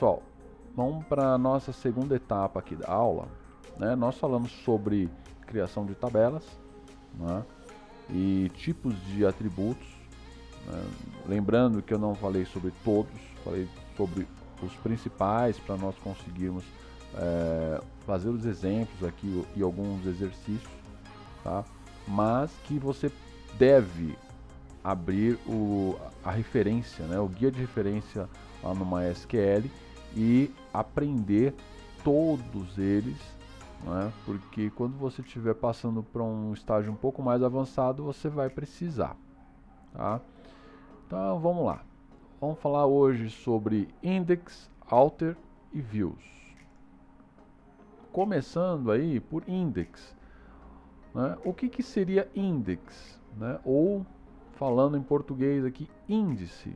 pessoal, vamos para a nossa segunda etapa aqui da aula, né? Nós falamos sobre criação de tabelas, né? E tipos de atributos, né? Lembrando que eu não falei sobre todos, falei sobre os principais para nós conseguirmos fazer os exemplos aqui e alguns exercícios, tá? Mas que você deve abrir a referência, né? O guia de referência lá no MySQL e aprender todos eles, né? Porque quando você estiver passando para um estágio um pouco mais avançado, você vai precisar, tá? Então vamos lá. Vamos falar hoje sobre index, alter e views. Começando aí por index, né? O que seria index, né? Ou falando em português aqui, índice,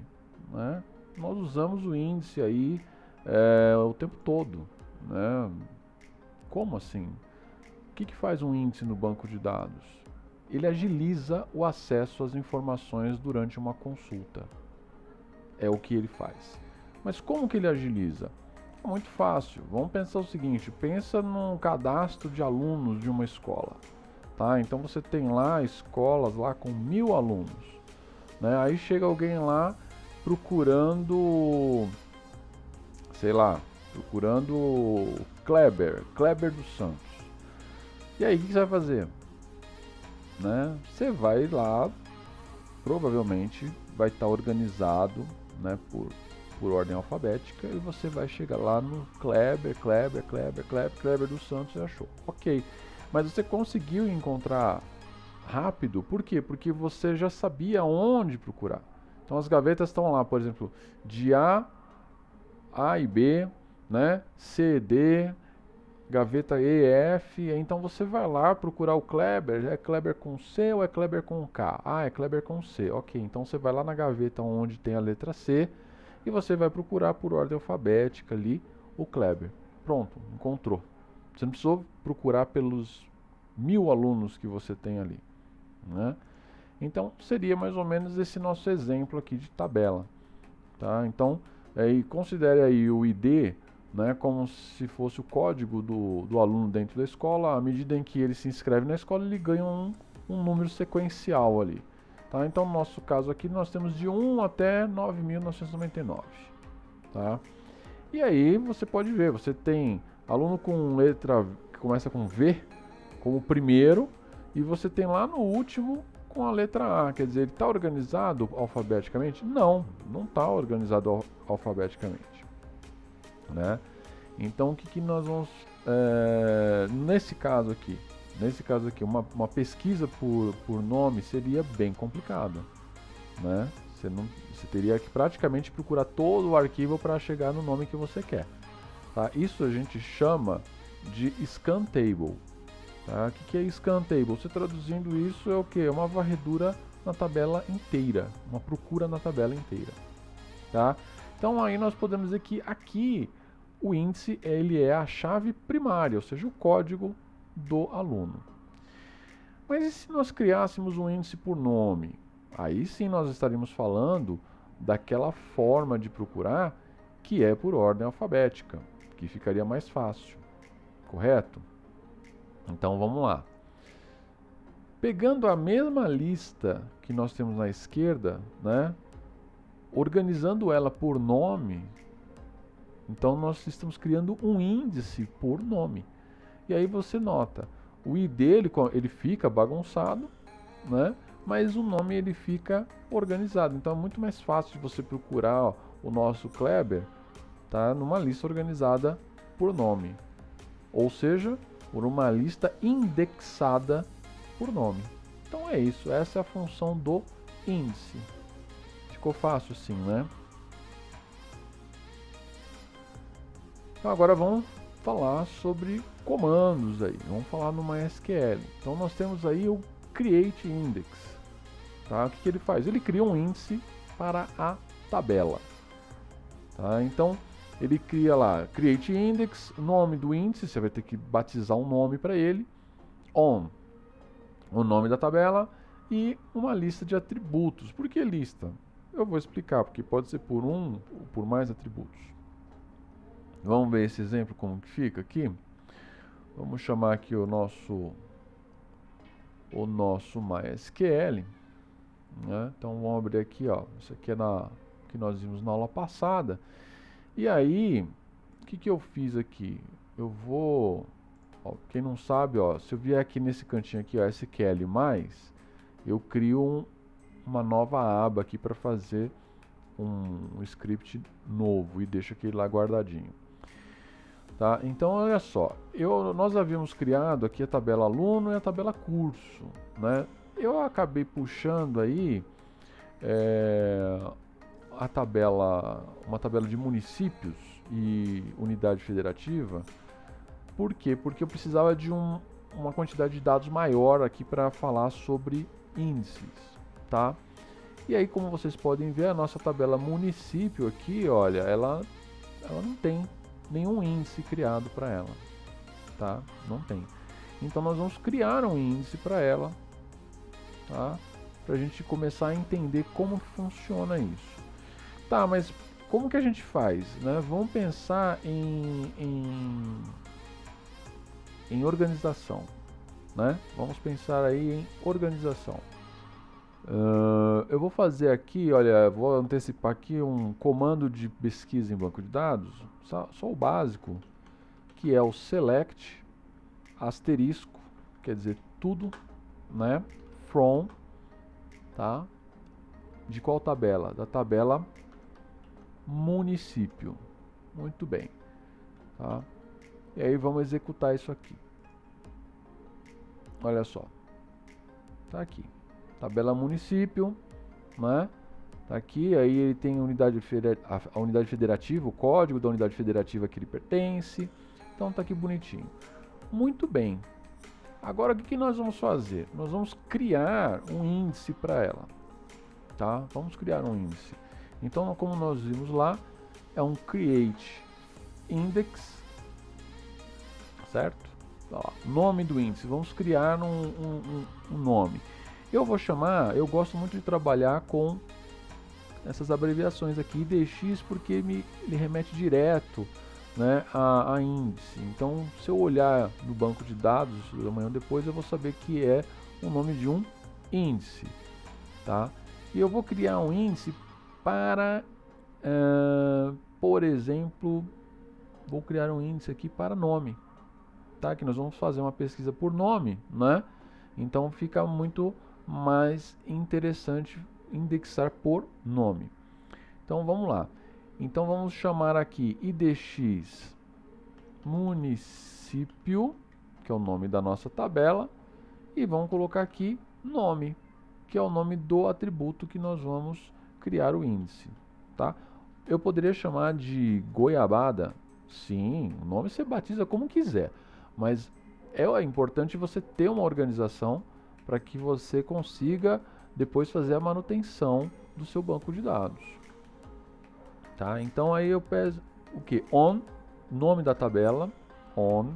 né? Nós usamos o índice aí o tempo todo, né? Como assim? O que faz um índice no banco de dados? Ele agiliza o acesso às informações durante uma consulta. É o que ele faz. Mas como que ele agiliza? É muito fácil. Vamos pensar o seguinte, pensa num cadastro de alunos de uma escola. Tá? Então você tem lá escolas lá com 1000 alunos, né? Aí chega alguém lá procurando, sei lá, procurando Kleber dos Santos. E aí o que você vai fazer? Né? Você vai lá, provavelmente vai estar organizado, né, por ordem alfabética, e você vai chegar lá no Kleber dos Santos e achou. Ok, mas você conseguiu encontrar rápido, por quê? Porque você já sabia onde procurar. Então as gavetas estão lá, por exemplo, de A e B, né? C, D, gaveta E, F, então você vai lá procurar o Kleber, é Kleber com C ou é Kleber com K? Ah, é Kleber com C, ok, então você vai lá na gaveta onde tem a letra C e você vai procurar por ordem alfabética ali o Kleber. Pronto, encontrou. Você não precisou procurar pelos 1000 alunos que você tem ali, né? Então seria mais ou menos esse nosso exemplo aqui de tabela, tá? Então considere aí o ID, né, como se fosse o código do aluno dentro da escola. À medida em que ele se inscreve na escola, ele ganha um número sequencial ali, tá? Então no nosso caso aqui nós temos de 1 até 9.999, tá? E aí você pode ver, você tem aluno com letra que começa com V como primeiro, e você tem lá no último com a letra A, quer dizer, ele está organizado alfabeticamente? Não, não está organizado alfabeticamente, né? Então o que nós vamos, nesse caso aqui, uma pesquisa por nome seria bem complicada, né? Você teria que praticamente procurar todo o arquivo para chegar no nome que você quer, tá? Isso a gente chama de scan table. Tá? O que é scan table? Você traduzindo isso é o que? É uma varredura na tabela inteira, uma procura na tabela inteira, tá? Então aí nós podemos dizer que aqui o índice ele é a chave primária, ou seja, o código do aluno. Mas e se nós criássemos um índice por nome? Aí sim nós estaríamos falando daquela forma de procurar que é por ordem alfabética, que ficaria mais fácil, correto? Então vamos lá. Pegando a mesma lista que nós temos na esquerda, né, organizando ela por nome, então nós estamos criando um índice por nome. E aí você nota, o ID ele fica bagunçado, né, mas o nome ele fica organizado. Então é muito mais fácil de você procurar o nosso Kleber, tá, numa lista organizada por nome. Ou seja, por uma lista indexada por nome. Então é isso, essa é a função do índice. Ficou fácil assim, né? Então agora vamos falar sobre comandos aí. Vamos falar no MySQL. Então nós temos aí o create index. Tá? O que ele faz? Ele cria um índice para a tabela. Tá? Então ele cria lá, create index, nome do índice, você vai ter que batizar um nome para ele, on, o nome da tabela e uma lista de atributos. Por que lista? Eu vou explicar, porque pode ser por um ou por mais atributos. Vamos ver esse exemplo como que fica aqui. Vamos chamar aqui o nosso MySQL, né? Então vamos abrir aqui, ó. Isso aqui é que nós vimos na aula passada. E aí, o que eu fiz aqui? Eu vou, ó, quem não sabe, ó, se eu vier aqui nesse cantinho aqui, ó, SQL+, eu crio uma nova aba aqui para fazer um script novo e deixo aquele lá guardadinho. Tá? Então olha só, nós havíamos criado aqui a tabela aluno e a tabela curso, né? Eu acabei puxando aí uma tabela de municípios e unidade federativa. Por quê? Porque eu precisava de uma quantidade de dados maior aqui para falar sobre índices, tá? E aí, como vocês podem ver, a nossa tabela município aqui, olha, ela não tem nenhum índice criado para ela, tá? Não tem. Então nós vamos criar um índice para ela, tá? Para a gente começar a entender como funciona isso. Tá, mas como que a gente faz, né? Vamos pensar em organização, né? Vamos pensar aí em organização. Eu vou fazer aqui, olha, vou antecipar aqui um comando de pesquisa em banco de dados, só o básico, que é o select asterisco, quer dizer tudo, né? From, tá? De qual tabela? Da tabela município. Muito bem, tá? E aí vamos executar isso aqui. Olha só, tá aqui. Tabela município, né? Tá aqui, aí ele tem a unidade federativa, o código da unidade federativa que ele pertence. Então tá aqui bonitinho. Muito bem. Agora o que nós vamos fazer? Nós vamos criar um índice para ela, tá? Vamos criar um índice. Então, como nós vimos lá, é um create index, certo? Ó, nome do índice. Vamos criar um nome. Eu vou chamar, eu gosto muito de trabalhar com essas abreviações aqui, IDX, porque ele remete direto, né, a índice. Então, se eu olhar no banco de dados amanhã depois, eu vou saber que é o nome de um índice, tá? E eu vou criar um índice para, por exemplo, vou criar um índice aqui para nome, tá? Que nós vamos fazer uma pesquisa por nome, né? Então fica muito mais interessante indexar por nome. Então vamos lá. Então vamos chamar aqui IDX município, que é o nome da nossa tabela, e vamos colocar aqui nome, que é o nome do atributo que nós vamos criar o índice, tá? Eu poderia chamar de goiabada, sim, o nome você batiza como quiser, mas é importante você ter uma organização para que você consiga depois fazer a manutenção do seu banco de dados, tá? Então aí eu peço o que? On, nome da tabela, on,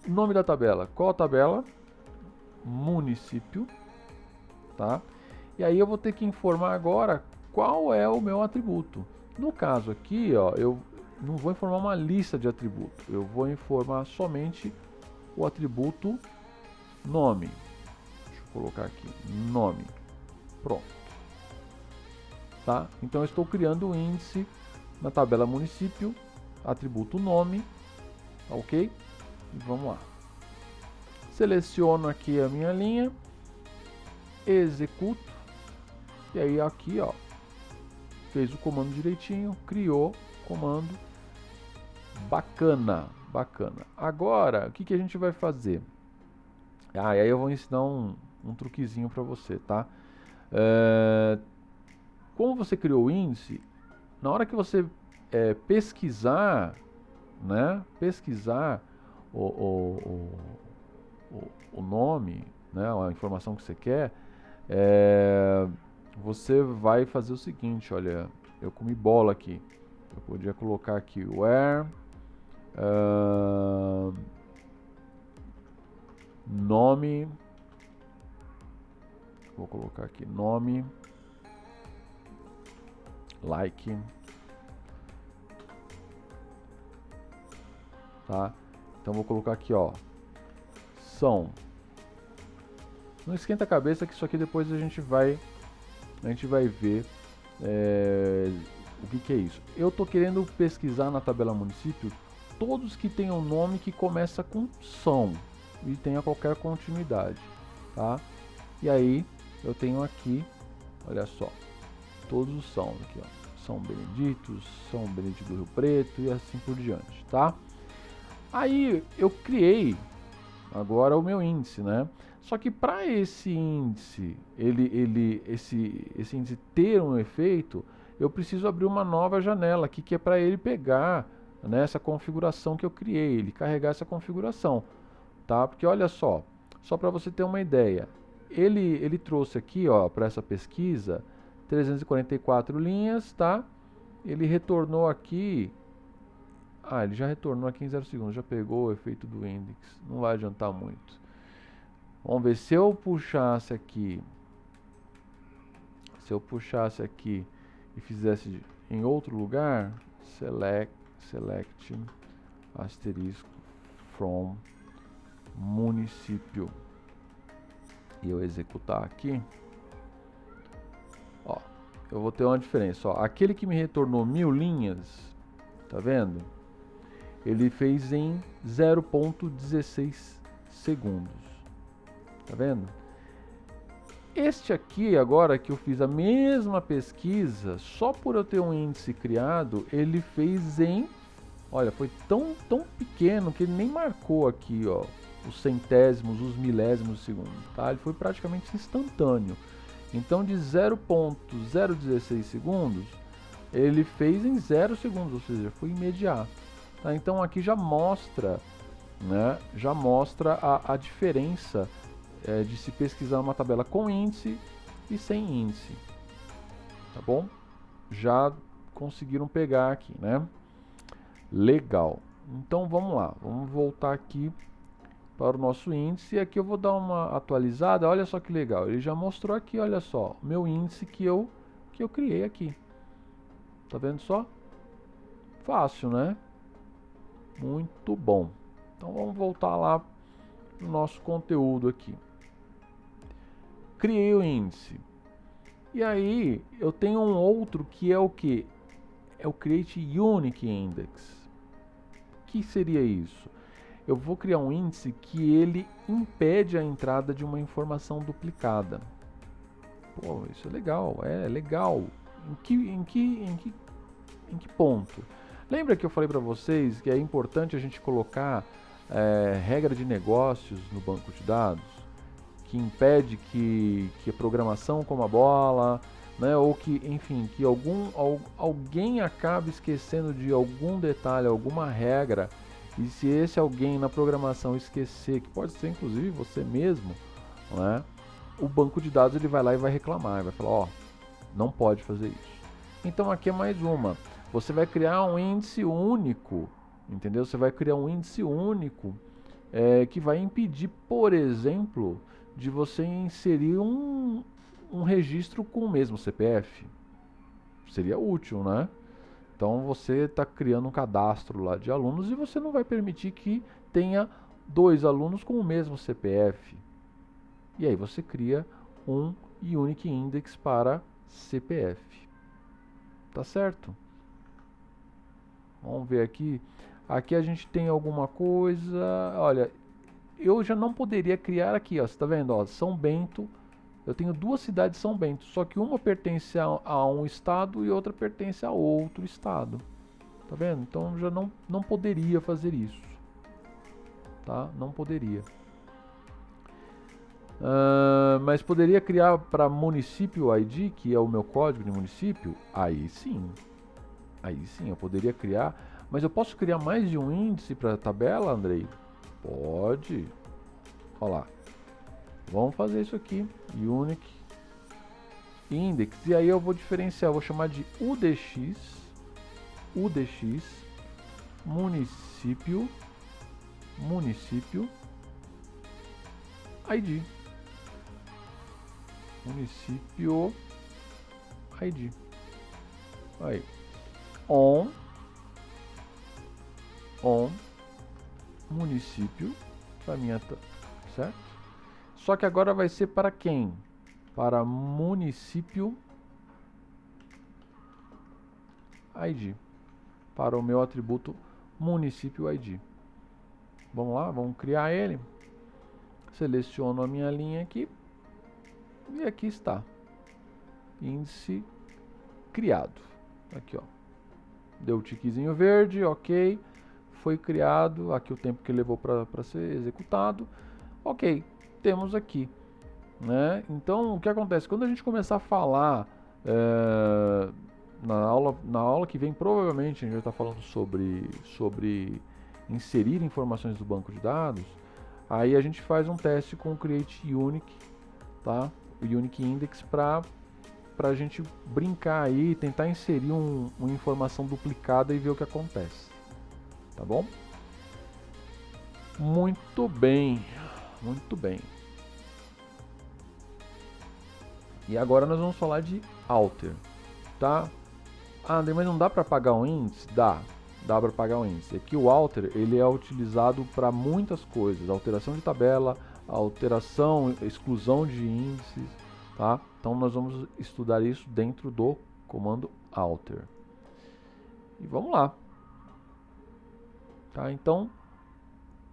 nome da tabela, qual a tabela? Município, tá? E aí eu vou ter que informar agora qual é o meu atributo. No caso aqui, ó, eu não vou informar uma lista de atributos, eu vou informar somente o atributo nome. Deixa eu colocar aqui, nome. Pronto. Tá? Então eu estou criando um índice na tabela município, atributo nome, ok? E vamos lá. Seleciono aqui a minha linha, executo, e aí aqui, ó, fez o comando direitinho, criou comando, bacana, bacana. Agora, o que a gente vai fazer? E aí eu vou ensinar um truquezinho para você, tá? Como você criou o índice, na hora que você pesquisar, né? Pesquisar o nome, né? A informação que você quer, você vai fazer o seguinte, olha, eu comi bola aqui. Eu podia colocar aqui where nome, vou colocar aqui nome like tá? Então vou colocar aqui, ó, são. Não esquenta a cabeça que isso aqui depois a gente vai ver o que é isso. Eu tô querendo pesquisar na tabela município todos que tenham nome que começa com são e tenha qualquer continuidade, tá? E aí eu tenho aqui, olha só, todos os são aqui, ó. São Benedito, São Benedito do Rio Preto e assim por diante, tá? Aí eu criei agora o meu índice, né? Só que para esse índice, esse índice ter um efeito, eu preciso abrir uma nova janela aqui que é para ele pegar, né, essa configuração que eu criei, ele carregar essa configuração, tá? Porque olha só para você ter uma ideia, ele trouxe aqui, ó, para essa pesquisa 344 linhas, tá? Ele retornou aqui, ele já retornou aqui em 0 segundos, já pegou o efeito do index, não vai adiantar muito. Vamos ver, se eu puxasse aqui e fizesse em outro lugar, select asterisco from município, e eu executar aqui, ó, eu vou ter uma diferença, ó, aquele que me retornou 1000 linhas, tá vendo? Ele fez em 0,16 segundos, tá vendo? Este aqui, agora que eu fiz a mesma pesquisa, só por eu ter um índice criado, ele fez em, olha, foi tão pequeno que ele nem marcou aqui, ó, os centésimos, os milésimos de segundo, tá? Ele foi praticamente instantâneo. Então de 0,016 segundos, ele fez em 0 segundos, ou seja, foi imediato. Tá? Então aqui já mostra, né, a diferença de se pesquisar uma tabela com índice e sem índice, tá bom? Já conseguiram pegar aqui, né? Legal. Então vamos lá, vamos voltar aqui para o nosso índice e aqui eu vou dar uma atualizada. Olha só que legal, ele já mostrou aqui, olha só, o meu índice que eu criei aqui. Tá vendo só? Fácil, né? Muito bom. Então vamos voltar lá no nosso conteúdo aqui. Criei o índice. E aí eu tenho um outro que é o que? É o Create Unique Index. O que seria isso? Eu vou criar um índice que ele impede a entrada de uma informação duplicada. Pô, isso é legal, legal. Em que ponto? Lembra que eu falei para vocês que é importante a gente colocar regra de negócios no banco de dados, que impede que a programação coma a bola, né, ou que, enfim, que alguém acabe esquecendo de algum detalhe, alguma regra, e se esse alguém na programação esquecer, que pode ser inclusive você mesmo, né, o banco de dados ele vai lá e vai reclamar, vai falar, ó, não pode fazer isso. Então aqui é mais uma. Você vai criar um índice único, entendeu? Você vai criar um índice único que vai impedir, por exemplo, de você inserir um registro com o mesmo CPF. Seria útil, né? Então você está criando um cadastro lá de alunos e você não vai permitir que tenha 2 alunos com o mesmo CPF. E aí você cria um Unique Index para CPF. Tá certo? Vamos ver aqui. Aqui a gente tem alguma coisa. Olha, eu já não poderia criar aqui, ó. Você tá vendo, ó, São Bento. Eu tenho 2 cidades de São Bento, só que uma pertence a um estado e outra pertence a outro estado. Tá vendo? Então já não poderia fazer isso. Tá? Não poderia. Mas poderia criar para município ID, que é o meu código de município? Aí sim. Aí sim, eu poderia criar. Mas eu posso criar mais de um índice para a tabela, Andrei? Pode. Olha lá. Vamos fazer isso aqui. Unique Index. E aí eu vou diferenciar. Eu vou chamar de UDX. Município. ID. Município ID. Aí. On município, para minha, certo? Só que agora vai ser para quem? Para município ID, para o meu atributo município ID. Vamos lá, vamos criar ele. Seleciono a minha linha aqui e aqui está, índice criado. Aqui, ó, deu o tiquezinho verde, ok, foi criado, aqui o tempo que levou para ser executado, ok, temos aqui, né? Então, o que acontece? Quando a gente começar a falar, na aula que vem, provavelmente a gente vai estar falando sobre inserir informações do banco de dados, aí a gente faz um teste com o Create Unique, tá? O Unique Index para a gente brincar aí, tentar inserir uma informação duplicada e ver o que acontece, tá bom? Muito bem, muito bem. E agora nós vamos falar de alter, tá? Ah, André, mas não dá para apagar um índice? Dá para apagar um índice. Aqui o alter, ele é utilizado para muitas coisas, alteração de tabela, alteração, exclusão de índices, tá? Então nós vamos estudar isso dentro do comando alter. E vamos lá. Tá? Então,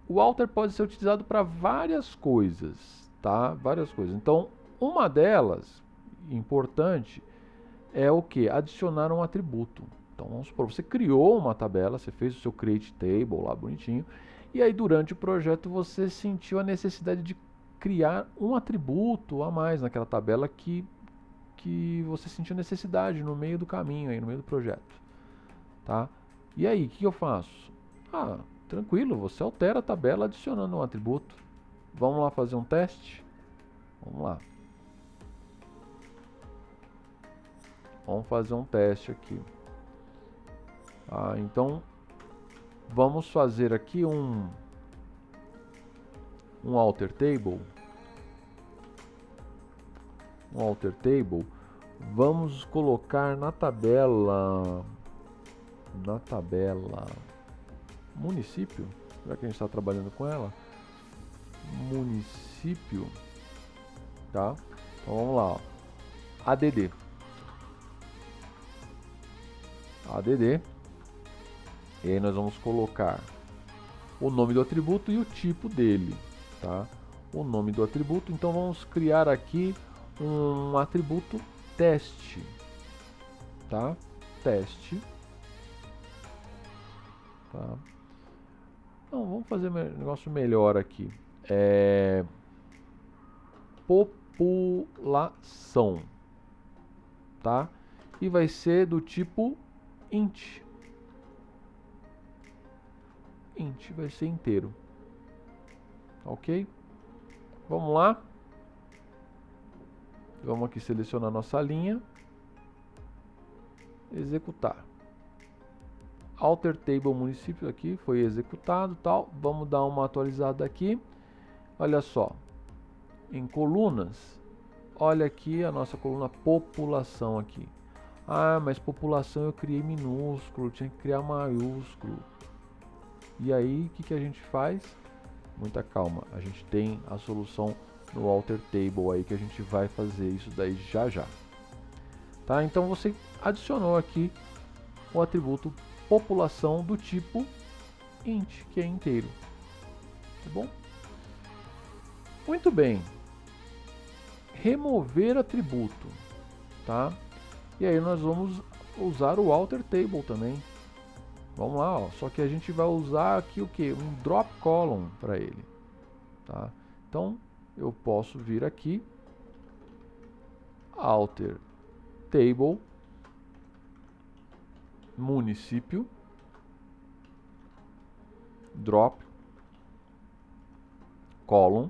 o alter pode ser utilizado para várias coisas, tá? Várias coisas. Então, uma delas, importante, é o que? Adicionar um atributo. Então, vamos supor, você criou uma tabela, você fez o seu create table lá bonitinho, e aí durante o projeto você sentiu a necessidade de criar um atributo a mais naquela tabela que você sentiu necessidade no meio do caminho, aí, no meio do projeto. Tá? E aí, o que eu faço? Ah, tranquilo, você altera a tabela adicionando um atributo. Vamos lá fazer um teste? Vamos lá. Vamos fazer um teste aqui. Então, vamos fazer aqui um alter table. Um alter table. Vamos colocar na tabela município. Será que a gente está trabalhando com ela? Município. Tá? Então vamos lá. Ó. ADD. E aí nós vamos colocar o nome do atributo e o tipo dele, tá? O nome do atributo, então vamos criar aqui um atributo teste, tá? Teste, tá? Então vamos fazer um negócio melhor aqui. População, tá? E vai ser do tipo int. Int vai ser inteiro. Ok? Vamos lá. Vamos aqui selecionar nossa linha. Executar. Alter table município aqui foi executado, tal. Vamos dar uma atualizada aqui. Olha só. Em colunas, olha aqui a nossa coluna população aqui. Ah, mas população eu criei minúsculo, tinha que criar maiúsculo. E aí, o que a gente faz? Muita calma, a gente tem a solução no alter table aí que a gente vai fazer isso daí já já. Tá? Então você adicionou aqui o atributo população do tipo int, que é inteiro. Tá bom? Muito bem. Remover atributo, tá? E aí nós vamos usar o alter table também. Vamos lá, ó. Só que a gente vai usar aqui o que? Um drop column para ele, tá? Então eu posso vir aqui, alter table, município, drop column.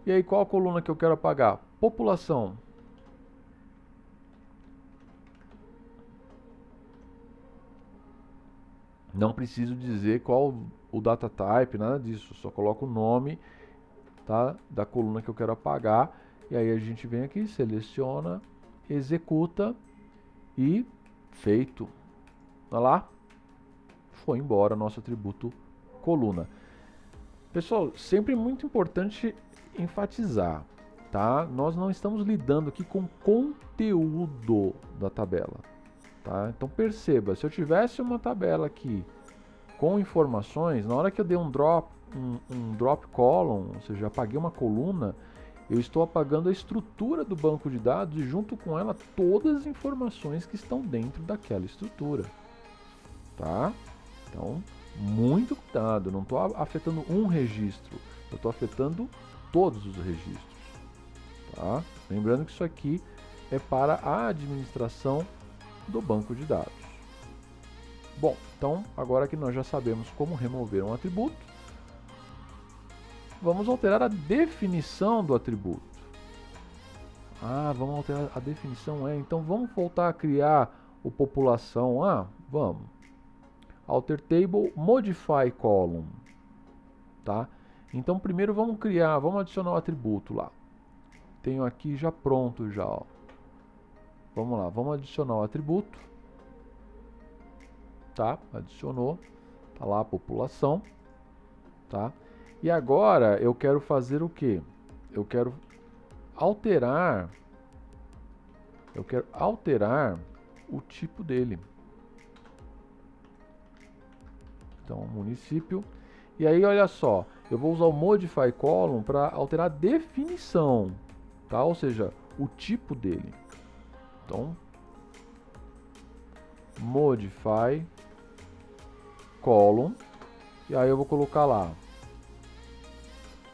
E aí qual a coluna que eu quero apagar? População. Não preciso dizer qual o data type, nada disso. Só coloco o nome, tá, da coluna que eu quero apagar. E aí a gente vem aqui, seleciona, executa e feito. Olha lá. Foi embora nosso atributo coluna. Pessoal, sempre muito importante enfatizar, tá? Nós não estamos lidando aqui com conteúdo da tabela, tá? Então perceba, se eu tivesse uma tabela aqui com informações, na hora que eu dei um drop column, ou seja, apaguei uma coluna, eu estou apagando a estrutura do banco de dados e junto com ela todas as informações que estão dentro daquela estrutura, tá? Então, muito cuidado, não estou afetando um registro, eu estou afetando todos os registros, tá? Lembrando que isso aqui é para a administração do banco de dados. Bom, então agora que nós já sabemos como remover um atributo, vamos alterar a definição do atributo. Vamos alterar a definição, então vamos voltar a criar o população. Vamos. Alter table, modify column, tá? Então primeiro vamos adicionar o atributo lá. Tenho aqui já pronto já, ó. Vamos lá, vamos adicionar o atributo. Tá? Adicionou, tá lá a população, tá? E agora eu quero fazer o que? Eu quero alterar o tipo dele. Então, município. E aí, olha só, eu vou usar o modify column para alterar a definição, tá? Ou seja, o tipo dele. Então, modify column, e aí eu vou colocar lá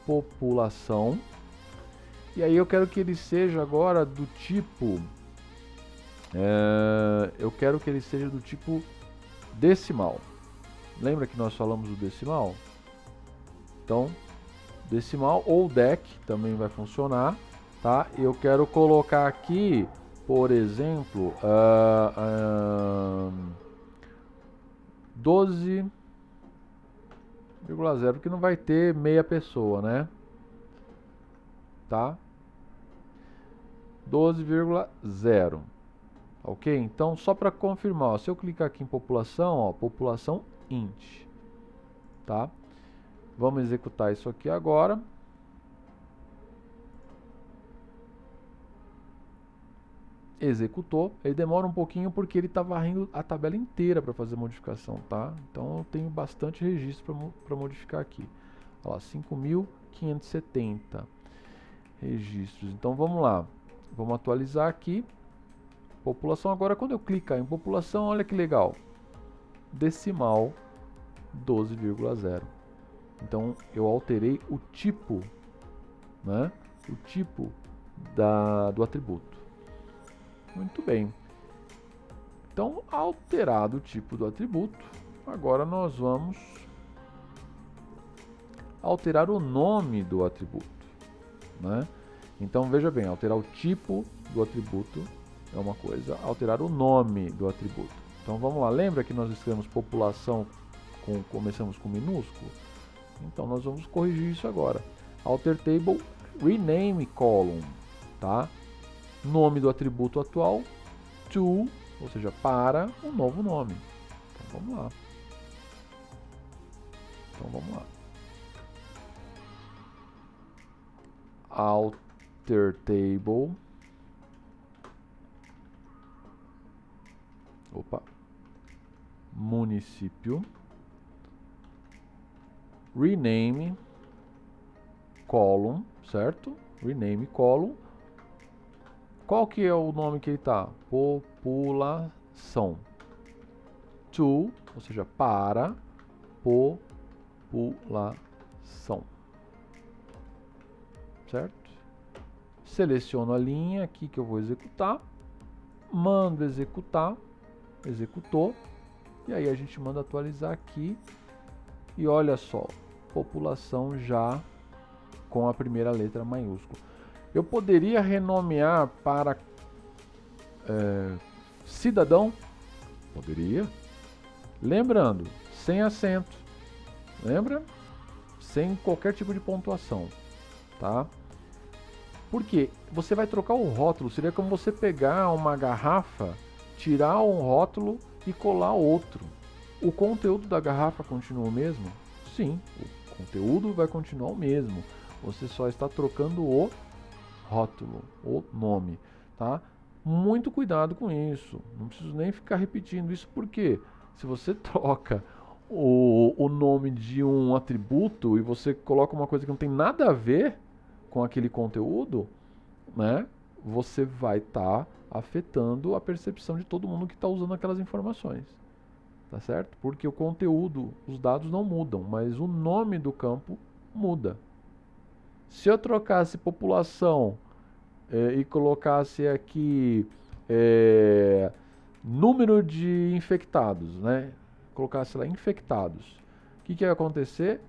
população, e aí eu quero que ele seja agora do tipo decimal. Lembra que nós falamos do decimal? Então, decimal ou DEC também vai funcionar, tá? Eu quero colocar aqui, por exemplo, 12,0, porque não vai ter meia pessoa, né? Tá? 12,0. Ok? Então, só para confirmar, ó, se eu clicar aqui em população, ó, população int. Tá? Vamos executar isso aqui agora. Executou, ele demora um pouquinho porque ele está varrendo a tabela inteira para fazer modificação, tá? Então eu tenho bastante registro para modificar aqui. Olha lá, 5.570 registros. Então vamos lá, vamos atualizar aqui. População agora, quando eu clicar em população, olha que legal, decimal 12,0. Então eu alterei o tipo, né? O tipo do atributo. Muito bem. Então, alterado o tipo do atributo, agora nós vamos alterar o nome do atributo, né? Então, veja bem, alterar o tipo do atributo é uma coisa, alterar o nome do atributo. Então, vamos lá. Lembra que nós escrevemos população, começamos com minúsculo? Então, nós vamos corrigir isso agora. Alter table, rename column, tá? Nome do atributo atual, to, ou seja, para um novo nome. Então vamos lá. Alter table. Município. Rename column, certo? Rename column. Qual que é o nome que ele está? População. To, ou seja, para população. Certo? Seleciono a linha aqui que eu vou executar. Mando executar. Executou. E aí a gente manda atualizar aqui. E olha só, população já com a primeira letra maiúscula. Eu poderia renomear para cidadão? Poderia. Lembrando, sem acento. Lembra? Sem qualquer tipo de pontuação. Tá? Porque você vai trocar o rótulo. Seria como você pegar uma garrafa, tirar um rótulo e colar outro. O conteúdo da garrafa continua o mesmo? Sim, o conteúdo vai continuar o mesmo. Você só está trocando o rótulo, o nome, tá? Muito cuidado com isso. Não preciso nem ficar repetindo isso, porque se você troca o nome de um atributo e você coloca uma coisa que não tem nada a ver com aquele conteúdo, né? Você vai estar afetando a percepção de todo mundo que está usando aquelas informações, tá certo? Porque o conteúdo, os dados não mudam, mas o nome do campo muda. Se eu trocasse população e colocasse aqui número de infectados, né? Colocasse lá infectados, o que ia acontecer?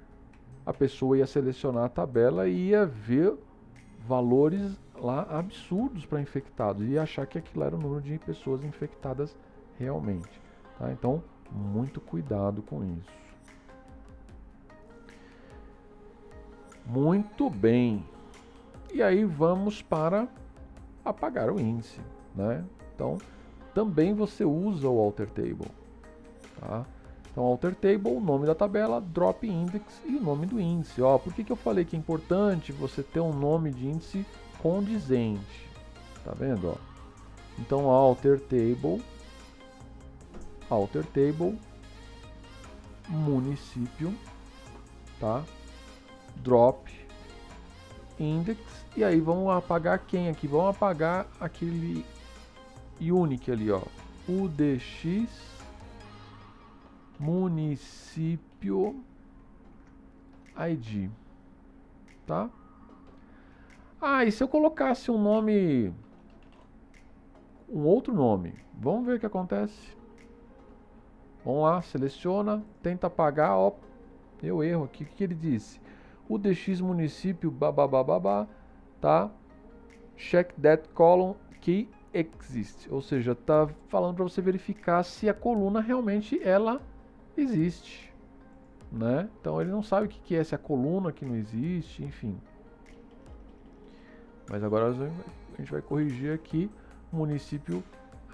A pessoa ia selecionar a tabela e ia ver valores lá absurdos para infectados e achar que aquilo era o número de pessoas infectadas realmente, tá? Então, muito cuidado com isso. Muito bem. E aí vamos para apagar o índice, né? Então, também você usa o alter table, tá? Então, alter table, o nome da tabela, drop index e o nome do índice. Ó, por que eu falei que é importante você ter um nome de índice condizente? Tá vendo, ó? Então, alter table, município, tá? Drop index, e aí vamos apagar quem aqui? Vamos apagar aquele unique ali, ó. UDX município ID, tá? Ah, e se eu colocasse um nome, um outro nome? Vamos ver o que acontece. Vamos lá, seleciona, tenta apagar, ó, eu erro aqui. O que ele disse? UDX município babá, tá? Check that column que existe, ou seja, tá falando para você verificar se a coluna realmente ela existe, né? Então ele não sabe o que é, se a coluna que não existe, enfim. Mas agora a gente vai corrigir aqui município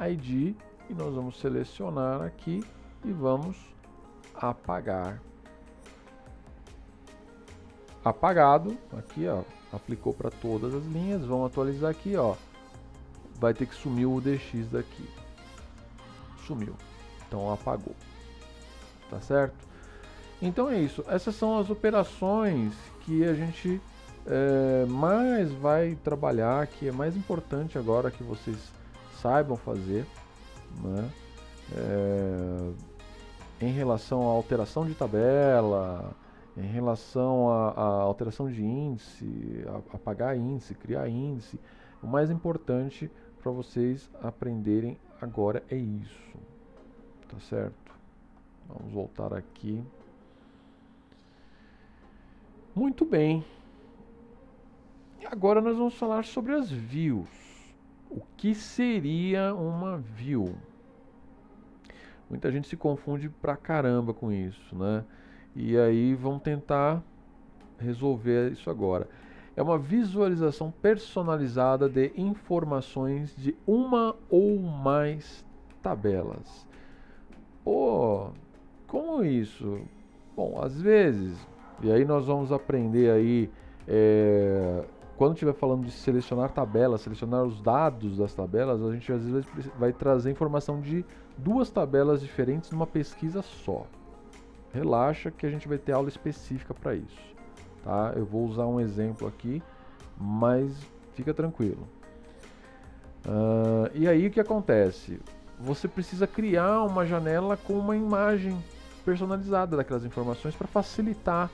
ID e nós vamos selecionar aqui e vamos apagar. Apagado, aqui ó, aplicou para todas as linhas, vamos atualizar aqui ó, vai ter que sumir o UDX daqui, sumiu, então apagou, tá certo? Então é isso, essas são as operações que a gente mais vai trabalhar, que é mais importante agora que vocês saibam fazer, né? Em relação à alteração de tabela, em relação à alteração de índice, apagar índice, criar índice, o mais importante para vocês aprenderem agora é isso, tá certo? Vamos voltar aqui. Muito bem. E agora nós vamos falar sobre as views. O que seria uma view? Muita gente se confunde pra caramba com isso, né? E aí vamos tentar resolver isso agora. É uma visualização personalizada de informações de uma ou mais tabelas. Pô, como isso? Bom, às vezes, e aí nós vamos aprender aí, quando estiver falando de selecionar tabelas, selecionar os dados das tabelas, a gente às vezes vai trazer informação de duas tabelas diferentes numa pesquisa só. Relaxa que a gente vai ter aula específica para isso, tá? Eu vou usar um exemplo aqui, mas fica tranquilo. E aí o que acontece? Você precisa criar uma janela com uma imagem personalizada daquelas informações para facilitar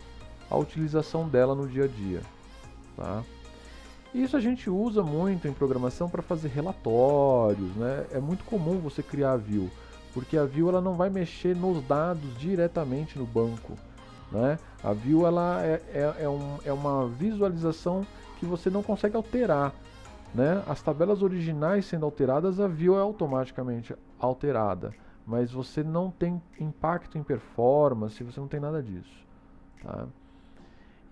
a utilização dela no dia a dia, tá? Isso a gente usa muito em programação para fazer relatórios, né? É muito comum você criar a view, porque a view ela não vai mexer nos dados diretamente no banco, né? A view ela é uma visualização que você não consegue alterar, né? As tabelas originais sendo alteradas, a view é automaticamente alterada, mas você não tem impacto em performance, você não tem nada disso, tá?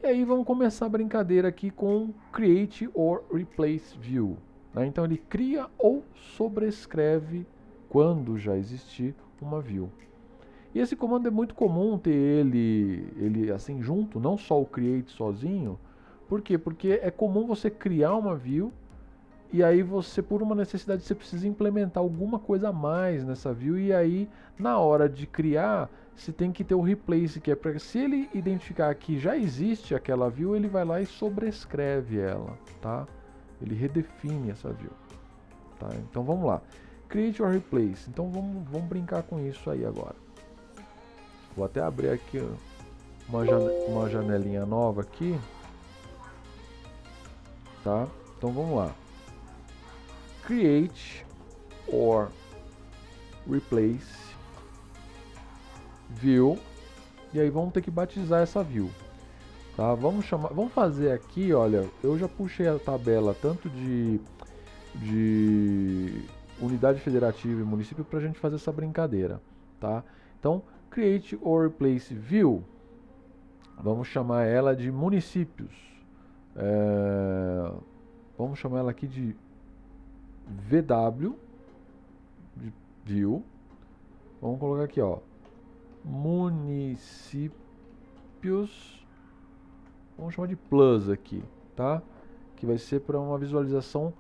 E aí vamos começar a brincadeira aqui com Create or Replace View, né? Então ele cria ou sobrescreve quando já existir uma view. E esse comando é muito comum ter ele assim junto, não só o create sozinho. Por quê? Porque é comum você criar uma view e aí você, por uma necessidade, você precisa implementar alguma coisa a mais nessa view e aí, na hora de criar, você tem que ter o replace, que é para se ele identificar que já existe aquela view, ele vai lá e sobrescreve ela, tá? Ele redefine essa view, tá? Então vamos lá. Create or replace. Então vamos brincar com isso aí agora. Vou até abrir aqui uma janelinha nova aqui, tá? Então vamos lá. Create or replace view, e aí vamos ter que batizar essa view, tá? Vamos fazer aqui, olha, eu já puxei a tabela tanto de unidade federativa e município para a gente fazer essa brincadeira, tá? Então, create or replace view, vamos chamar ela de municípios, vamos chamar ela aqui de VW, de view, vamos colocar aqui, ó, municípios, vamos chamar de plus aqui, tá? Que vai ser para uma visualização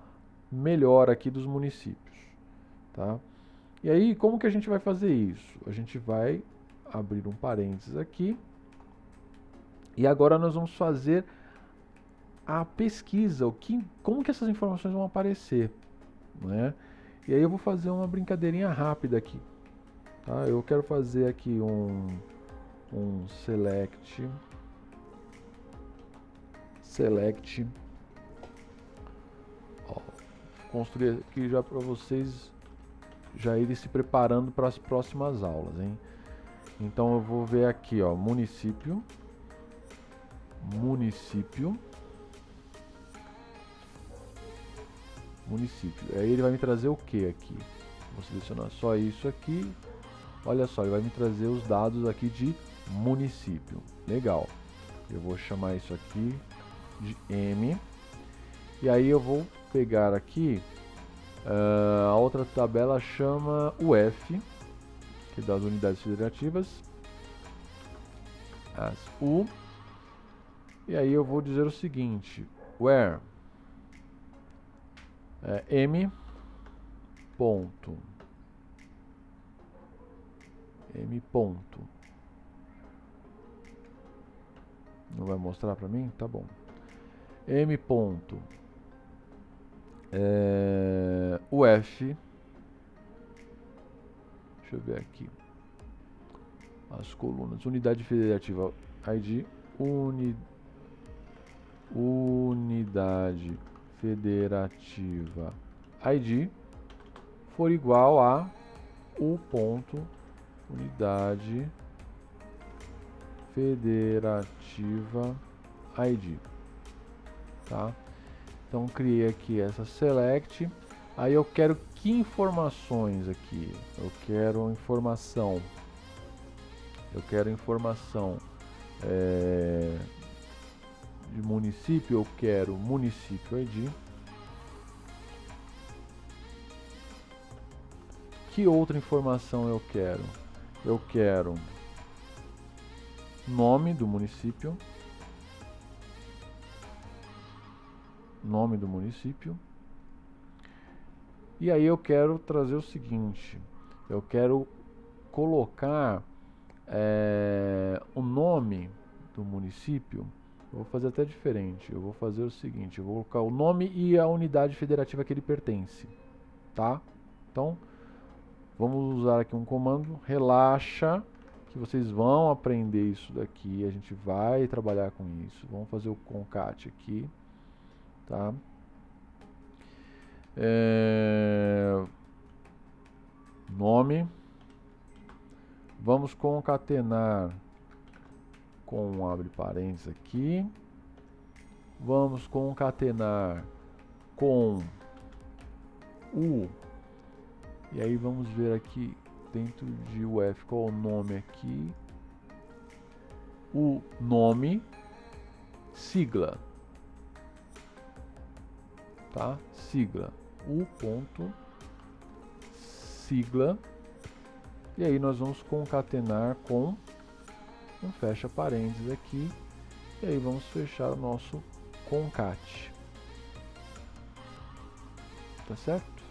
melhor aqui dos municípios, tá? E aí, como que a gente vai fazer isso? A gente vai abrir um parênteses aqui e agora nós vamos fazer a pesquisa, como que essas informações vão aparecer, né? E aí eu vou fazer uma brincadeirinha rápida aqui, tá? Eu quero fazer aqui um select, ó, construir aqui já para vocês já irem se preparando para as próximas aulas, hein? Então eu vou ver aqui, ó, município, aí ele vai me trazer o que aqui? Vou selecionar só isso aqui. Olha só, ele vai me trazer os dados aqui de município. Legal. Eu vou chamar isso aqui de M. E aí eu vou pegar aqui a outra tabela, chama UF, que é das unidades federativas, as U. E aí eu vou dizer o seguinte, where M ponto, não vai mostrar para mim? Tá bom. M ponto UF, deixa eu ver aqui as colunas, unidade federativa ID, unidade federativa ID for igual a U ponto unidade federativa ID, tá? Então criei aqui essa select. Aí eu quero que informações aqui? Eu quero informação de município. Eu quero município ID. Que outra informação eu quero? Eu quero nome do município. E aí eu quero trazer o seguinte, eu quero colocar o nome do município. Eu vou fazer até diferente, eu vou fazer o seguinte, eu vou colocar o nome e a unidade federativa que ele pertence, tá? Então, vamos usar aqui um comando, relaxa, que vocês vão aprender isso daqui, a gente vai trabalhar com isso. Vamos fazer o concat aqui, tá? Nome, vamos concatenar com abre parênteses aqui, vamos concatenar com o, e aí vamos ver aqui dentro de UF qual é o nome aqui, o nome, sigla, tá? Sigla, U ponto sigla. E aí nós vamos concatenar com um fecha parênteses aqui. E aí vamos fechar o nosso concat. Tá certo?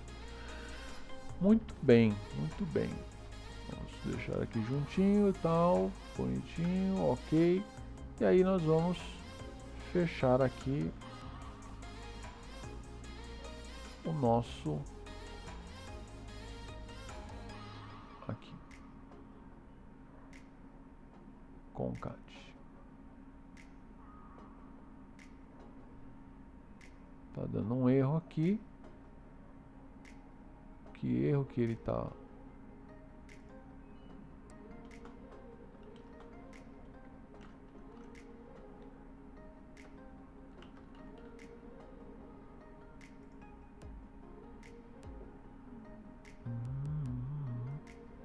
Muito bem, muito bem. Vamos deixar aqui juntinho e tal, bonitinho, ok. E aí nós vamos fechar aqui o nosso aqui concat. Tá dando um erro aqui. Que erro que ele tá?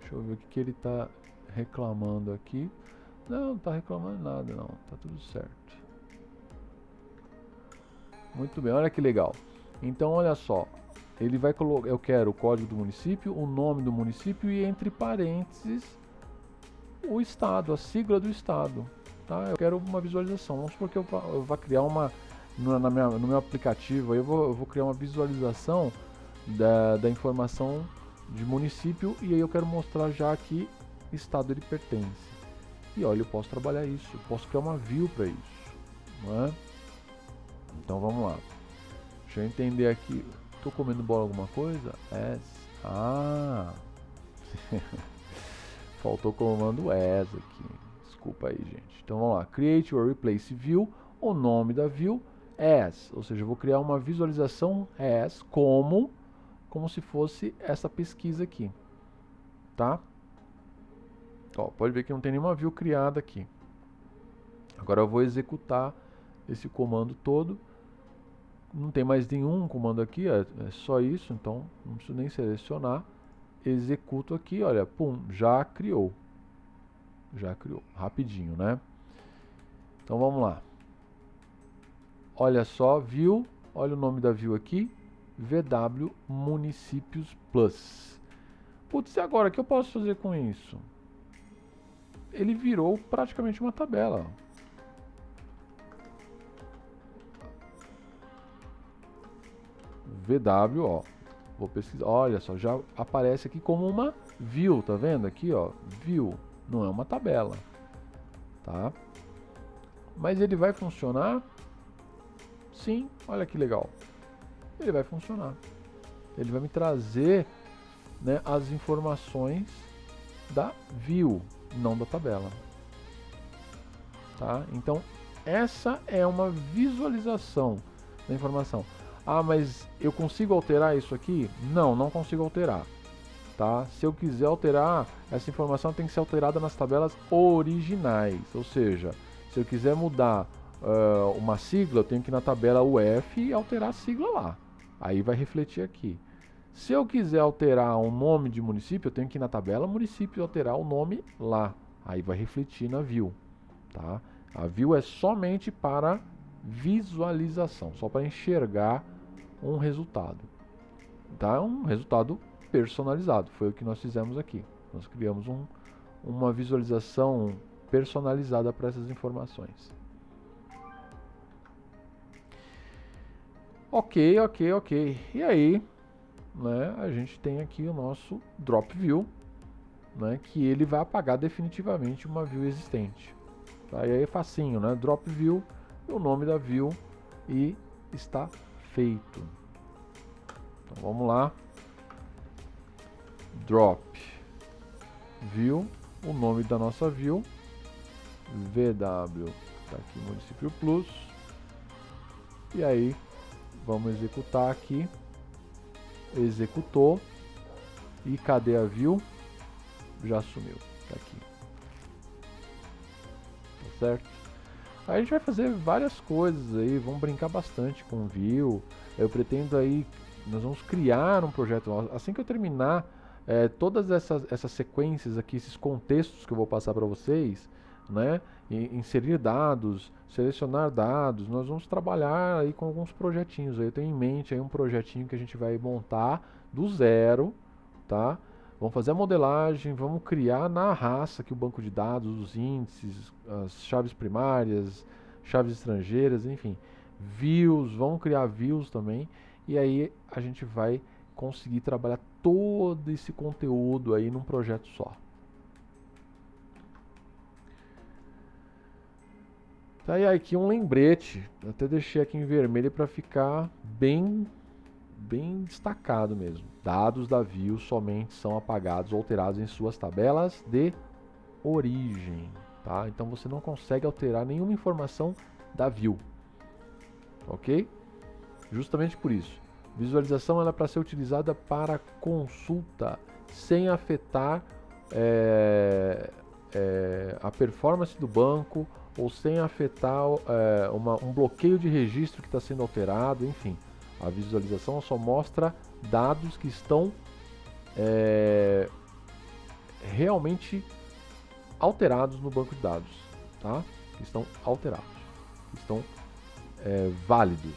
Deixa eu ver o que ele tá reclamando aqui. Não tá reclamando nada, não. Tá tudo certo. Muito bem, olha que legal. Então, olha só. Ele vai colocar, eu quero o código do município, o nome do município e entre parênteses o estado, a sigla do estado. Tá? Eu quero uma visualização. Vamos supor que eu vou criar uma no meu aplicativo. Aí eu vou criar uma visualização da informação de município e aí eu quero mostrar já que estado ele pertence. E olha, eu posso trabalhar isso, eu posso criar uma view para isso, não é? Então vamos lá. Deixa eu entender aqui. Tô comendo bola alguma coisa? Faltou o comando as aqui. Desculpa aí, gente. Então vamos lá. Create or replace view. O nome da view as. Ou seja, eu vou criar uma visualização as como se fosse essa pesquisa aqui. Tá? Ó, pode ver que não tem nenhuma view criada aqui. Agora eu vou executar esse comando todo. Não tem mais nenhum comando aqui, é só isso, então não preciso nem selecionar. Executo aqui, olha, pum, já criou. Já criou, rapidinho, né? Então vamos lá. Olha só, view, olha o nome da view aqui, VW Municípios Plus. Putz, e agora, o que eu posso fazer com isso? Ele virou praticamente uma tabela. VW, ó, vou pesquisar, olha só, já aparece aqui como uma view, tá vendo aqui, ó, view, não é uma tabela, tá? Mas ele vai funcionar? Sim, olha que legal, ele vai funcionar, ele vai me trazer, né, as informações da view, não da tabela, tá? Então, essa é uma visualização da informação. Ah, mas eu consigo alterar isso aqui? Não, não consigo alterar, tá? Se eu quiser alterar, essa informação tem que ser alterada nas tabelas originais, ou seja, se eu quiser mudar uma sigla, eu tenho que ir na tabela UF e alterar a sigla lá, aí vai refletir aqui. Se eu quiser alterar o nome de município, eu tenho que ir na tabela município e alterar o nome lá, aí vai refletir na view, tá? A view é somente para visualização, só para enxergar um resultado, tá? Um resultado personalizado, foi o que nós fizemos aqui. Nós criamos uma visualização personalizada para essas informações. Ok. E aí, né, a gente tem aqui o nosso drop view, né, que ele vai apagar definitivamente uma view existente. Tá? E aí é facinho, né? Drop view, o nome da view e está feito. Então vamos lá. Drop view, o nome da nossa view, VW, tá aqui Município Plus. E aí vamos executar aqui. Executou. E cadê a view? Já sumiu. Tá aqui. Tá certo? Aí a gente vai fazer várias coisas aí, vamos brincar bastante com view. Eu pretendo aí, nós vamos criar um projeto, assim que eu terminar todas essas sequências aqui, esses contextos que eu vou passar para vocês, né? Inserir dados, selecionar dados, nós vamos trabalhar aí com alguns projetinhos. Eu tenho em mente aí um projetinho que a gente vai montar do zero, tá? Vamos fazer a modelagem, vamos criar na raça aqui o banco de dados, os índices, as chaves primárias, chaves estrangeiras, enfim, views, vamos criar views também, e aí a gente vai conseguir trabalhar todo esse conteúdo aí num projeto só. Tá aí aqui um lembrete, até deixei aqui em vermelho para ficar bem destacado mesmo. Dados da view somente são apagados ou alterados em suas tabelas de origem, tá? Então você não consegue alterar nenhuma informação da view, ok? Justamente por isso. Visualização ela é para ser utilizada para consulta, sem afetar a performance do banco ou sem afetar um bloqueio de registro que está sendo alterado, enfim. A visualização só mostra dados que estão realmente alterados no banco de dados, tá? Que estão alterados, que estão válidos,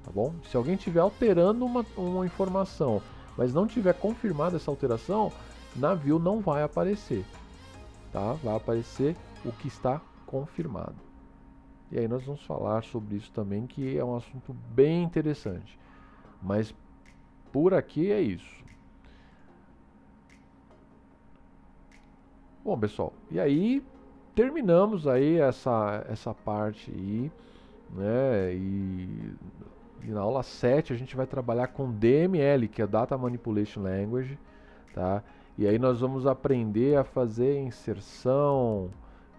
tá bom? Se alguém estiver alterando uma informação, mas não tiver confirmada essa alteração, na view não vai aparecer, tá? Vai aparecer o que está confirmado. E aí nós vamos falar sobre isso também, que é um assunto bem interessante. Mas por aqui é isso. Bom, pessoal, e aí terminamos aí essa parte aí, né? E na aula 7 a gente vai trabalhar com DML, que é Data Manipulation Language, tá? E aí nós vamos aprender a fazer inserção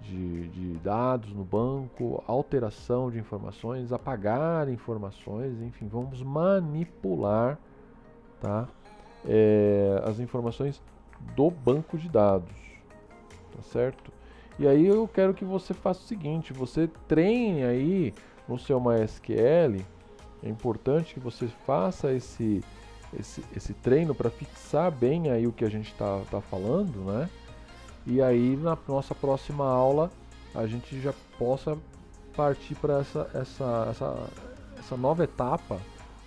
de dados no banco, alteração de informações, apagar informações, enfim, vamos manipular, tá? As informações do banco de dados, tá certo? E aí eu quero que você faça o seguinte, você treine aí no seu MySQL, é importante que você faça esse treino para fixar bem aí o que a gente tá falando, né? E aí na nossa próxima aula a gente já possa partir para essa nova etapa,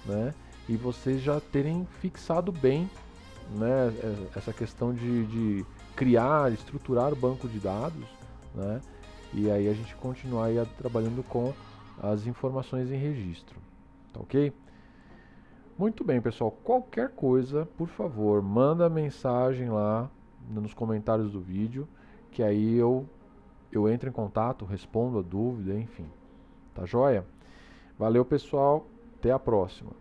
né? E vocês já terem fixado bem, né, essa questão de criar, estruturar o banco de dados, né? E aí a gente continuar aí trabalhando com as informações em registro, tá ok? Muito bem, pessoal. Qualquer coisa, por favor, manda mensagem lá nos comentários do vídeo, que aí eu entro em contato, respondo a dúvida, enfim. Tá joia? Valeu, pessoal. Até a próxima.